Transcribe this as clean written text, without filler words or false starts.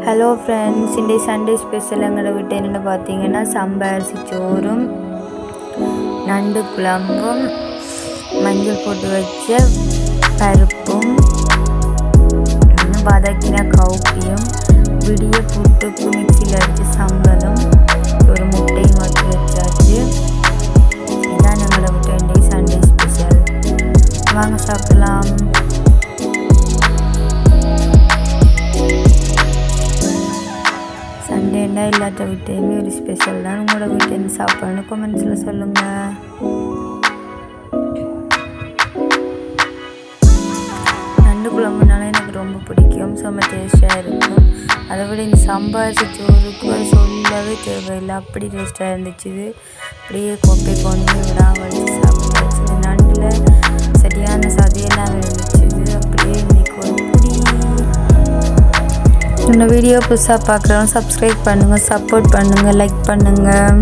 Hello friends, இன்றைய Sunday special எங்களை விட்டு என்னென்னு பார்த்தீங்கன்னா சம்பரிசி சோறும் நண்டு குழம்பும் மஞ்சள் போட்டு வச்ச பருப்பும் வதக்கின கவுப்பியும் விடிய புட்டுக்கு மிக்சியில் அடித்து சம்பலும் ஒரு முட்டையும் வச்சு வச்சாச்சு. இதுதான் எங்களை விட்டு இன்றைய சண்டே ஸ்பெஷல். வாங்க சாப்பிடலாம். சண்டேண்டா இல்லாத விட்டையுமே ஒரு ஸ்பெஷல் தான். உங்களோட வீட்டு என்ன சாப்பிடணும் கமெண்ட்ஸில் சொல்லுங்கள். நண்டு குழம்புனால எனக்கு ரொம்ப பிடிக்கும், செம்ம டேஸ்ட்டாக இருக்கும். அதை விட இந்த சம்பாரிசி சோறுக்கு சொல்லவே தேவையில்லை, அப்படி டேஸ்ட்டாக இருந்துச்சு. இது அப்படியே கொப்பை கொண்டு விடாமல் சாப்பிட்டாச்சு. இந்த நண்டில் சரியான சதையெல்லாம் இருந்துச்சு. இது அப்படியே இன்னைக்கு ஒரு புடி. இந்த வீடியோ புதுசாக பார்க்குறவங்க சப்ஸ்கிரைப் பண்ணுங்கள், சப்போர்ட் பண்ணுங்கள், லைக் பண்ணுங்கள்.